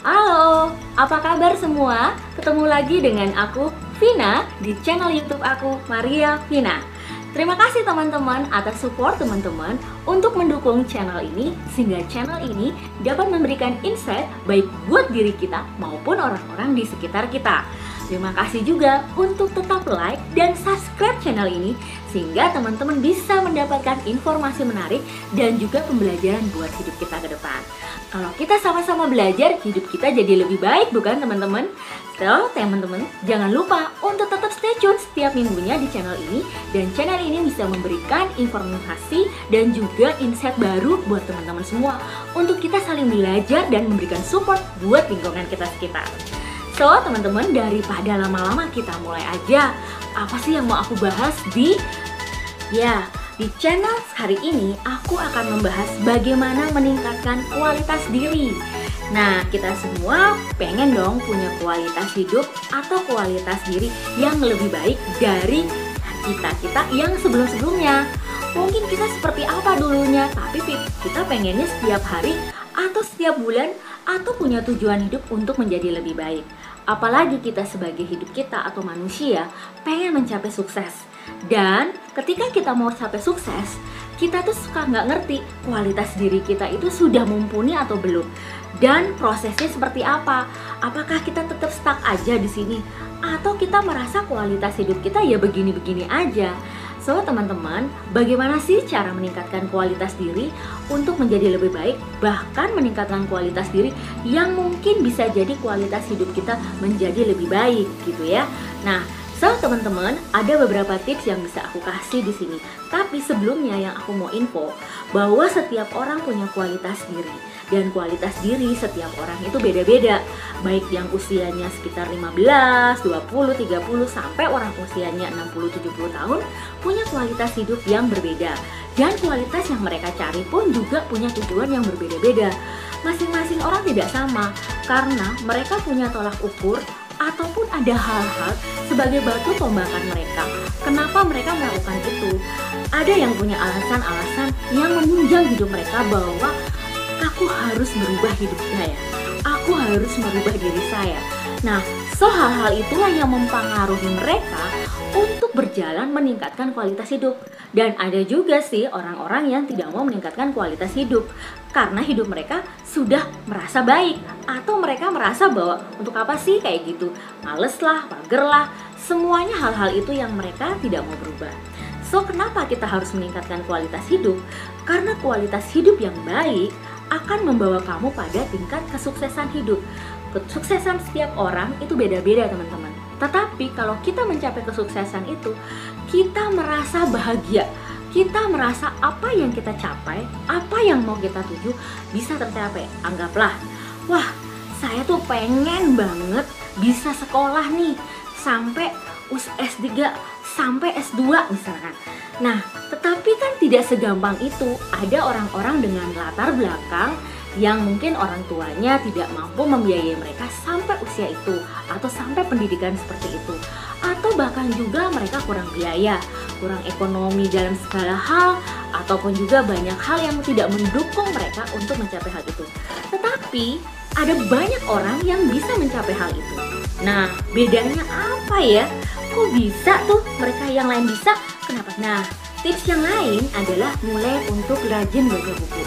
Halo, apa kabar semua? Ketemu lagi dengan aku, Vina, di channel YouTube aku, Maria Vina. Terima kasih teman-teman atas support teman-teman untuk mendukung channel ini, sehingga channel ini dapat memberikan insight baik buat diri kita maupun orang-orang di sekitar kita. Terima kasih juga untuk tetap like dan subscribe channel ini, sehingga teman-teman bisa mendapatkan informasi menarik dan juga pembelajaran buat hidup kita ke depan. Kalau kita sama-sama belajar, hidup kita jadi lebih baik, bukan teman-teman? So, teman-teman, jangan lupa untuk tetap stay tune setiap minggunya di channel ini. Dan channel ini bisa memberikan informasi dan juga insight baru buat teman-teman semua, untuk kita saling belajar dan memberikan support buat lingkungan kita sekitar. So, teman-teman, daripada lama-lama kita mulai aja. Apa sih yang mau aku bahas di channel hari ini aku akan membahas bagaimana meningkatkan kualitas diri. Nah, kita semua pengen dong punya kualitas hidup atau kualitas diri yang lebih baik dari kita yang sebelum-sebelumnya. Mungkin kita seperti apa dulunya, tapi kita pengennya setiap hari atau setiap bulan atau punya tujuan hidup untuk menjadi lebih baik. Apalagi kita sebagai hidup kita atau manusia pengen mencapai sukses. Dan ketika kita mau capai sukses, kita tuh suka nggak ngerti kualitas diri kita itu sudah mumpuni atau belum. Dan prosesnya seperti apa? Apakah kita tetap stuck aja di sini? Atau kita merasa kualitas hidup kita ya begini-begini aja? So, teman-teman, bagaimana sih cara meningkatkan kualitas diri untuk menjadi lebih baik, bahkan meningkatkan kualitas diri yang mungkin bisa jadi kualitas hidup kita menjadi lebih baik gitu ya. Nah, so teman-teman, ada beberapa tips yang bisa aku kasih di sini. Tapi sebelumnya yang aku mau info bahwa setiap orang punya kualitas diri, dan kualitas diri setiap orang itu beda-beda. Baik yang usianya sekitar 15, 20, 30 sampai orang usianya 60, 70 tahun punya kualitas hidup yang berbeda. Dan kualitas yang mereka cari pun juga punya tujuan yang berbeda-beda. Masing-masing orang tidak sama karena mereka punya tolak ukur ataupun ada hal-hal sebagai batu tombakan mereka. Kenapa mereka melakukan itu? Ada yang punya alasan-alasan yang menunjang hidup mereka bahwa aku harus merubah hidup saya, aku harus merubah diri saya. Nah, hal-hal itulah yang mempengaruhi mereka untuk berjalan meningkatkan kualitas hidup. Dan ada juga sih orang-orang yang tidak mau meningkatkan kualitas hidup karena hidup mereka sudah merasa baik, atau mereka merasa bahwa untuk apa sih kayak gitu, males lah, mager lah, semuanya hal-hal itu yang mereka tidak mau berubah. So, kenapa kita harus meningkatkan kualitas hidup? Karena kualitas hidup yang baik akan membawa kamu pada tingkat kesuksesan hidup. Kesuksesan setiap orang itu beda-beda, teman-teman. Tetapi kalau kita mencapai kesuksesan itu, kita merasa bahagia. Kita merasa apa yang kita capai, apa yang mau kita tuju bisa tercapai. Anggaplah, wah, saya tuh pengen banget bisa sekolah nih sampai S3, sampai S2 misalkan. Nah, tetapi kan tidak segampang itu. Ada orang-orang dengan latar belakang yang mungkin orang tuanya tidak mampu membiayai mereka sampai usia itu, atau sampai pendidikan seperti itu, atau bahkan juga mereka kurang biaya, kurang ekonomi dalam segala hal, ataupun juga banyak hal yang tidak mendukung mereka untuk mencapai hal itu. Tetapi ada banyak orang yang bisa mencapai hal itu. Nah, bedanya apa ya? Kok bisa tuh mereka yang lain bisa? Kenapa? Nah, tips yang lain adalah mulai untuk rajin baca buku.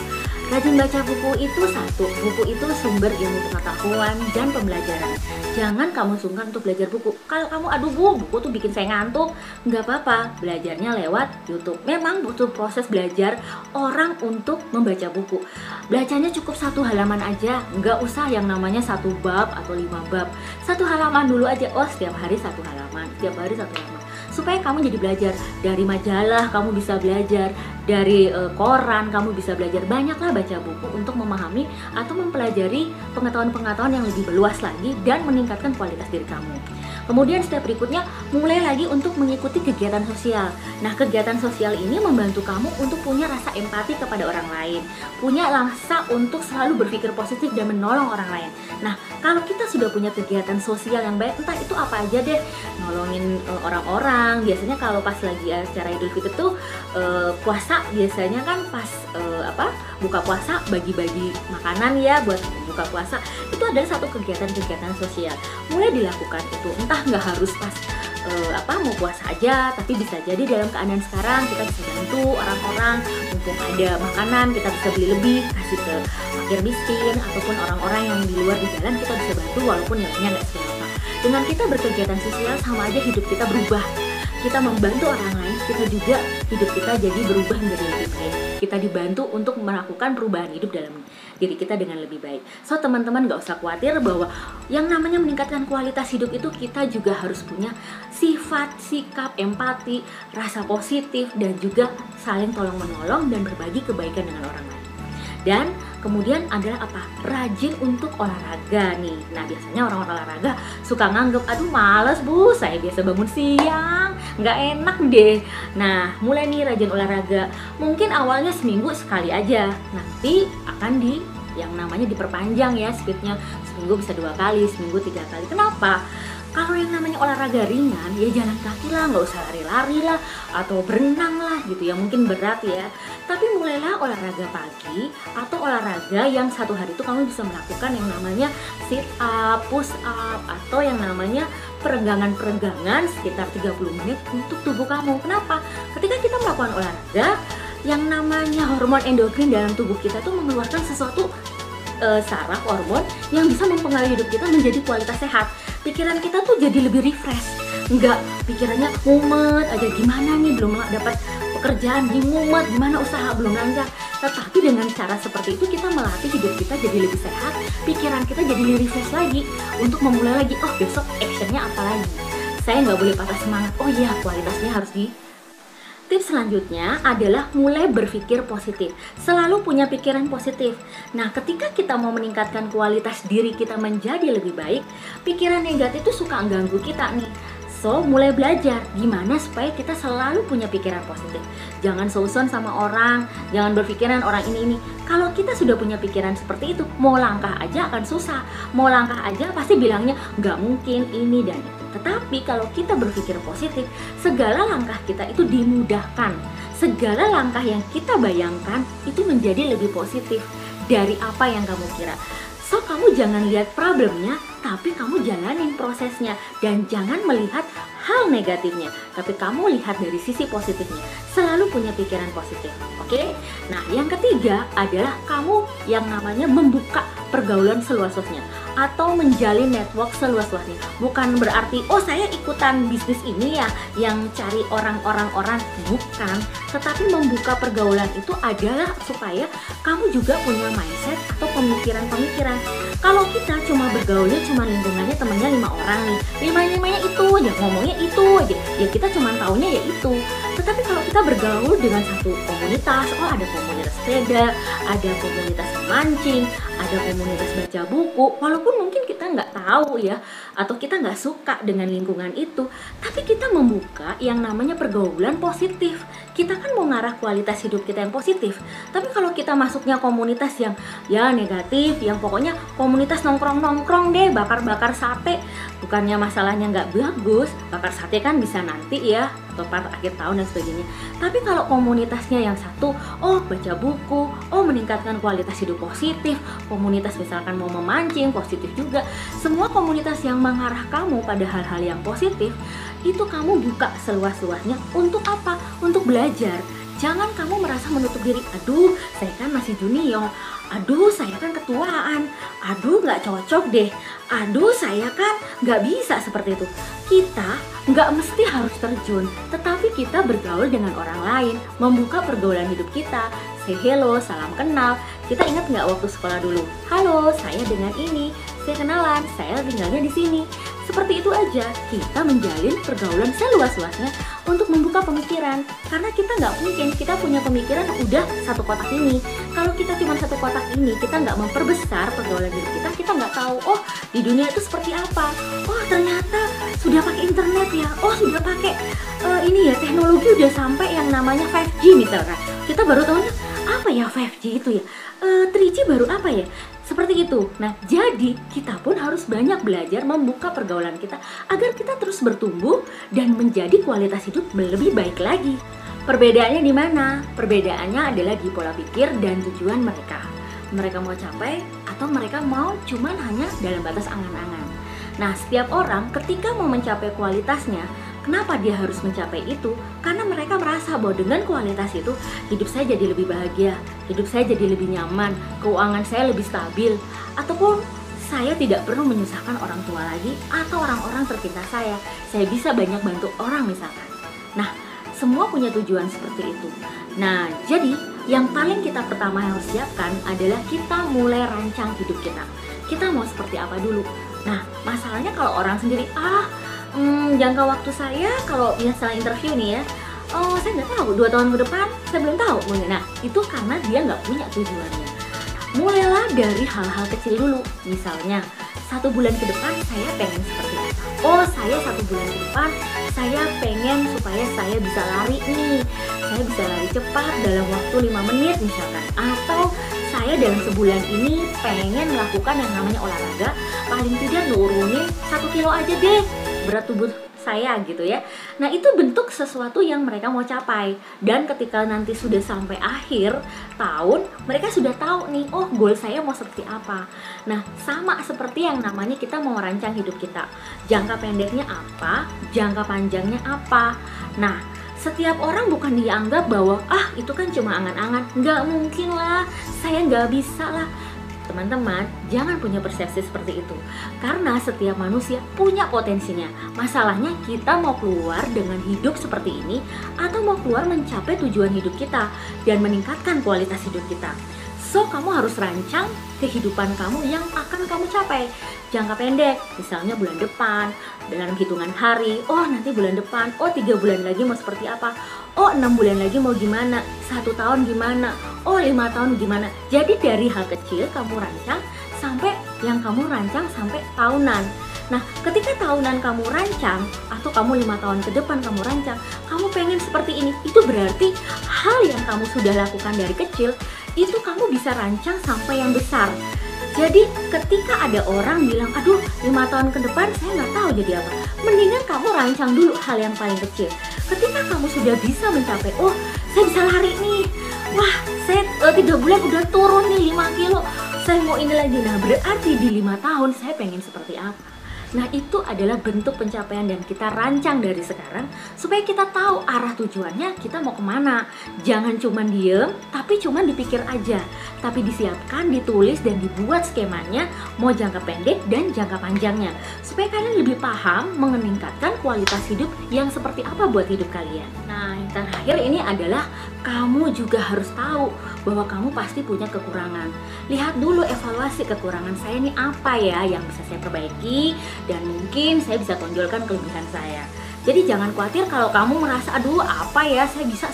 Rajin baca buku itu buku itu sumber ilmu pengetahuan dan pembelajaran. Jangan kamu sungkan untuk belajar buku. Kalau kamu aduh buku tuh bikin saya ngantuk, nggak apa-apa, belajarnya lewat YouTube. Memang butuh proses belajar orang untuk membaca buku. Belajarnya cukup 1 halaman aja, nggak usah yang namanya 1 bab atau 5 bab. 1 halaman dulu aja. Oh, setiap hari 1 halaman, setiap hari 1 halaman. Supaya kamu jadi belajar. Dari majalah kamu bisa belajar, dari koran kamu bisa belajar. Banyaklah baca buku untuk memahami atau mempelajari pengetahuan-pengetahuan yang lebih luas lagi dan meningkatkan kualitas diri kamu. Kemudian step berikutnya, mulai lagi untuk mengikuti kegiatan sosial. Nah, kegiatan sosial ini membantu kamu untuk punya rasa empati kepada orang lain, punya rasa untuk selalu berpikir positif dan menolong orang lain. Nah, Kalau kita sudah punya kegiatan sosial yang baik, entah itu apa aja deh, nolongin orang-orang. Biasanya kalau pas lagi acara Idul Fitri tuh puasa, biasanya kan pas buka puasa bagi-bagi makanan ya buat buka puasa. Itu adalah satu kegiatan-kegiatan sosial. Mulai dilakukan itu, entah nggak harus pas mau puasa aja, tapi bisa jadi dalam keadaan sekarang kita bisa bantu orang-orang, mumpung ada makanan kita bisa beli lebih, kasih ke fakir miskin ataupun orang-orang yang di luar di jalan, kita bisa bantu walaupun nilainya nggak seberapa. Dengan kita berkegiatan sosial sama aja hidup kita berubah. Kita membantu orang lain, kita juga hidup kita jadi berubah menjadi lebih baik. Kita dibantu untuk melakukan perubahan hidup dalam diri kita dengan lebih baik. So teman-teman gak usah khawatir bahwa yang namanya meningkatkan kualitas hidup itu kita juga harus punya sifat, sikap, empati, rasa positif, dan juga saling tolong menolong dan berbagi kebaikan dengan orang lain. Dan kemudian adalah apa? Rajin untuk olahraga nih. Nah biasanya orang olahraga suka nganggep, aduh males bu, saya biasa bangun siang, nggak enak deh. Nah mulai nih rajin olahraga. Mungkin awalnya seminggu sekali aja, nanti akan yang namanya diperpanjang ya speednya. Seminggu bisa 2 kali, seminggu 3 kali. Kenapa? Kalau yang namanya olahraga ringan, ya jalan kaki lah, nggak usah lari-lari lah, atau berenang lah gitu ya, mungkin berat ya. Tapi mulailah olahraga pagi, atau olahraga yang satu hari itu kamu bisa melakukan yang namanya sit up, push up, atau yang namanya peregangan-peregangan sekitar 30 menit untuk tubuh kamu. Kenapa? Ketika kita melakukan olahraga, yang namanya hormon endokrin dalam tubuh kita tuh mengeluarkan sesuatu saraf hormon yang bisa mempengaruhi hidup kita menjadi kualitas sehat. Pikiran kita tuh jadi lebih refresh, enggak pikirannya mumet aja, gimana nih belum dapat pekerjaan, mumet, gimana usaha belum lancar. Tetapi dengan cara seperti itu kita melatih hidup kita jadi lebih sehat, pikiran kita jadi lebih refresh lagi untuk memulai lagi, oh besok actionnya apa lagi, saya nggak boleh patah semangat, oh iya kualitasnya harus di. Tips selanjutnya adalah mulai berpikir positif. Selalu punya pikiran positif. Nah, ketika kita mau meningkatkan kualitas diri kita menjadi lebih baik, pikiran negatif itu suka ganggu kita nih. So, mulai belajar gimana supaya kita selalu punya pikiran positif. Jangan suzon sama orang, jangan berpikiran orang ini. Kalau kita sudah punya pikiran seperti itu, mau langkah aja akan susah. Mau langkah aja pasti bilangnya nggak mungkin ini dan itu. Tetapi kalau kita berpikir positif, segala langkah kita itu dimudahkan. Segala langkah yang kita bayangkan itu menjadi lebih positif dari apa yang kamu kira. So, kamu jangan lihat problemnya, tapi kamu jalanin prosesnya. Dan jangan melihat hal negatifnya, tapi kamu lihat dari sisi positifnya. Selalu punya pikiran positif, oke? Nah, yang ketiga adalah kamu yang namanya membuka pergaulan seluas-luasnya atau menjalin network seluas-luasnya. Bukan berarti, oh saya ikutan bisnis ini ya, yang cari orang-orang, bukan. Tetapi membuka pergaulan itu adalah supaya kamu juga punya mindset atau pemikiran-pemikiran. Kalau kita cuma bergaulnya cuma lingkungannya temennya 5 orang nih, 5-5-nya itu aja, ngomongnya itu aja, ya kita cuma taunya ya itu. Tetapi kalau kita bergaul dengan satu komunitas, oh ada komunitas sepeda, ada komunitas mancing, ada komunitas baca buku, walaupun mungkin kita nggak tahu ya, atau kita nggak suka dengan lingkungan itu, tapi kita membuka yang namanya pergaulan positif. Kita kan mau ngarah kualitas hidup kita yang positif. Tapi kalau kita masuknya komunitas yang ya negatif, yang pokoknya komunitas nongkrong-nongkrong deh, bakar-bakar sate, bukannya masalahnya nggak bagus, bakar sate kan bisa nanti ya, atau pada akhir tahun dan sebagainya. Tapi kalau komunitasnya yang satu, oh baca buku, oh meningkatkan kualitas hidup positif, komunitas misalkan mau memancing, positif juga. Semua komunitas yang mengarah kamu pada hal-hal yang positif, itu kamu buka seluas-luasnya. Untuk apa? Untuk belajar. Jangan kamu merasa menutup diri, aduh saya kan masih junior, aduh saya kan ketuaan, aduh nggak cocok deh, aduh saya kan nggak bisa seperti itu. Kita nggak mesti harus terjun, tetapi kita bergaul dengan orang lain, membuka pergaulan hidup kita, say hello, salam kenal. Kita ingat nggak waktu sekolah dulu, halo saya dengan ini, saya kenalan, saya tinggalnya di sini. Seperti itu aja, kita menjalin pergaulan seluas-luasnya untuk membuka pemikiran. Karena kita nggak mungkin, kita punya pemikiran udah satu kotak ini. Kalau kita cuma satu kotak ini, kita nggak memperbesar pergaulan hidup kita nggak tahu, oh di dunia itu seperti apa. Oh ternyata sudah pakai internet ya, oh sudah pakai ini ya, teknologi udah sampai yang namanya 5G misalkan. Kita baru tahunya, apa ya 5G itu ya, 3G baru apa ya, Seperti itu. Nah, jadi kita pun harus banyak belajar membuka pergaulan kita agar kita terus bertumbuh dan menjadi kualitas hidup lebih baik lagi. Perbedaannya di mana? Perbedaannya adalah di pola pikir dan tujuan mereka. Mereka mau capai atau mereka mau cuman hanya dalam batas angan-angan. Nah, setiap orang ketika mau mencapai kualitasnya, kenapa dia harus mencapai itu? Karena mereka merasa bahwa dengan kualitas itu, hidup saya jadi lebih bahagia, hidup saya jadi lebih nyaman, keuangan saya lebih stabil, ataupun saya tidak perlu menyusahkan orang tua lagi atau orang-orang tercinta saya. Saya bisa banyak bantu orang misalkan. Nah, semua punya tujuan seperti itu. Nah, jadi yang paling kita pertama harus siapkan adalah kita mulai rancang hidup kita. Kita mau seperti apa dulu? Nah, masalahnya kalau orang sendiri, jangka waktu saya kalau misalnya interview nih ya, saya nggak tahu 2 tahun ke depan, saya belum tahu. Nah, itu karena dia nggak punya tujuannya. Mulailah dari hal-hal kecil dulu. Misalnya, 1 bulan ke depan saya pengen seperti apa? Oh, saya 1 bulan ke depan saya pengen supaya saya bisa lari nih. Saya bisa lari cepat dalam waktu 5 menit misalkan. Atau saya dalam sebulan ini pengen melakukan yang namanya olahraga, paling tidak nurunin 1 kilo aja deh berat tubuh saya gitu ya. Nah, itu bentuk sesuatu yang mereka mau capai. Dan ketika nanti sudah sampai akhir tahun, mereka sudah tahu nih, oh goal saya mau seperti apa. Nah, sama seperti yang namanya kita mau merancang hidup kita. Jangka pendeknya apa, jangka panjangnya apa. Nah, setiap orang bukan dianggap bahwa, itu kan cuma angan-angan. Nggak mungkin lah, saya nggak bisa lah. Teman-teman, jangan punya persepsi seperti itu. Karena setiap manusia punya potensinya. Masalahnya kita mau keluar dengan hidup seperti ini atau mau keluar mencapai tujuan hidup kita dan meningkatkan kualitas hidup kita. So, kamu harus rancang kehidupan kamu yang akan kamu capai. Jangka pendek, misalnya bulan depan, dalam hitungan hari, oh nanti bulan depan, oh 3 bulan lagi mau seperti apa, oh 6 bulan lagi mau gimana, 1 tahun gimana, oh 5 tahun gimana. Jadi dari hal kecil kamu rancang sampai yang kamu rancang sampai tahunan. Nah, ketika tahunan kamu rancang atau kamu 5 tahun ke depan kamu rancang, kamu pengen seperti ini, itu berarti hal yang kamu sudah lakukan dari kecil itu kamu bisa rancang sampai yang besar. Jadi ketika ada orang bilang, aduh 5 tahun ke depan saya nggak tahu jadi apa, mendingan kamu rancang dulu hal yang paling kecil. Ketika kamu sudah bisa mencapai, oh saya bisa lari nih, wah saya 3 bulan udah turun nih 5 kilo, saya mau ini lagi. Nah, berarti di 5 tahun saya pengen seperti apa. Nah, itu adalah bentuk pencapaian dan kita rancang dari sekarang supaya kita tahu arah tujuannya kita mau kemana. Jangan cuma diem, tapi cuma dipikir aja. Tapi disiapkan, ditulis, dan dibuat skemanya mau jangka pendek dan jangka panjangnya. Supaya kalian lebih paham meningkatkan kualitas hidup yang seperti apa buat hidup kalian. Nah, yang terakhir ini adalah kamu juga harus tahu bahwa kamu pasti punya kekurangan. Lihat dulu evaluasi kekurangan saya ini apa ya yang bisa saya perbaiki, dan mungkin saya bisa tonjolkan kelebihan saya. Jadi jangan khawatir kalau kamu merasa, aduh apa ya, saya bisa.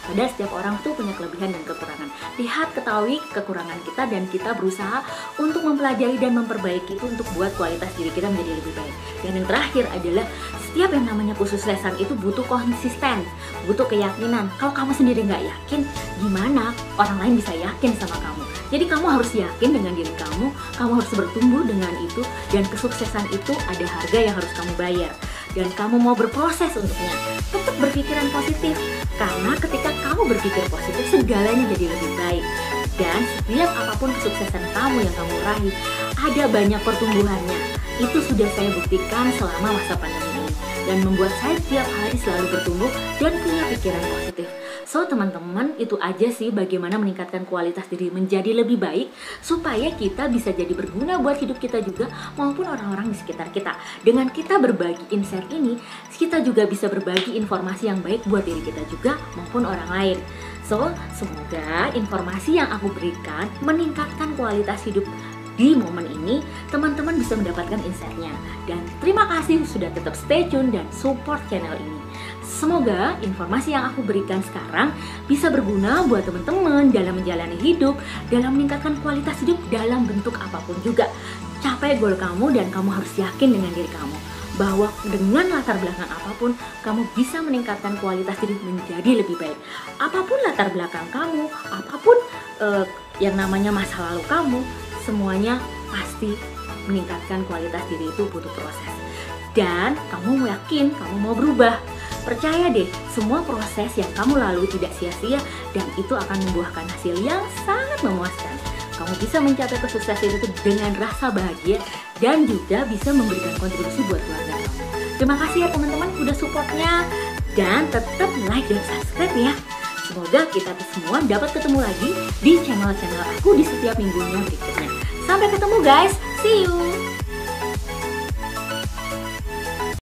Padahal setiap orang tuh punya kelebihan dan kekurangan. Lihat, ketahui kekurangan kita dan kita berusaha untuk mempelajari dan memperbaiki itu untuk buat kualitas diri kita menjadi lebih baik. Dan yang terakhir adalah setiap yang namanya kesuksesan itu butuh konsisten, butuh keyakinan. Kalau kamu sendiri nggak yakin, gimana orang lain bisa yakin sama kamu? Jadi kamu harus yakin dengan diri kamu harus bertumbuh dengan itu, dan kesuksesan itu ada harga yang harus kamu bayar. Dan kamu mau berproses untuknya, tetap berpikiran positif. Karena ketika kamu berpikir positif, segalanya jadi lebih baik. Dan setiap apapun kesuksesan kamu yang kamu raih, ada banyak pertumbuhannya. Itu sudah saya buktikan selama masa pandemi ini. Dan membuat saya tiap hari selalu bertumbuh dan punya pikiran positif. So, teman-teman, itu aja sih bagaimana meningkatkan kualitas diri menjadi lebih baik supaya kita bisa jadi berguna buat hidup kita juga maupun orang-orang di sekitar kita. Dengan kita berbagi insight ini, kita juga bisa berbagi informasi yang baik buat diri kita juga maupun orang lain. So, semoga informasi yang aku berikan meningkatkan kualitas hidup di momen ini, teman-teman bisa mendapatkan insight-nya. Dan terima kasih sudah tetap stay tune dan support channel ini. Semoga informasi yang aku berikan sekarang bisa berguna buat teman-teman dalam menjalani hidup, dalam meningkatkan kualitas hidup dalam bentuk apapun juga. Capai goal kamu dan kamu harus yakin dengan diri kamu bahwa dengan latar belakang apapun, kamu bisa meningkatkan kualitas diri menjadi lebih baik. Apapun latar belakang kamu, apapun yang namanya masa lalu kamu, semuanya pasti meningkatkan kualitas diri itu butuh proses. Dan kamu yakin kamu mau berubah. Percaya deh, semua proses yang kamu lalui tidak sia-sia dan itu akan membuahkan hasil yang sangat memuaskan. Kamu bisa mencapai kesuksesan itu dengan rasa bahagia dan juga bisa memberikan kontribusi buat keluarga kamu. Terima kasih ya teman-teman udah supportnya, dan tetap like dan subscribe ya. Semoga kita semua dapat ketemu lagi di channel-channel aku di setiap minggunya berikutnya. Sampai ketemu guys, see you!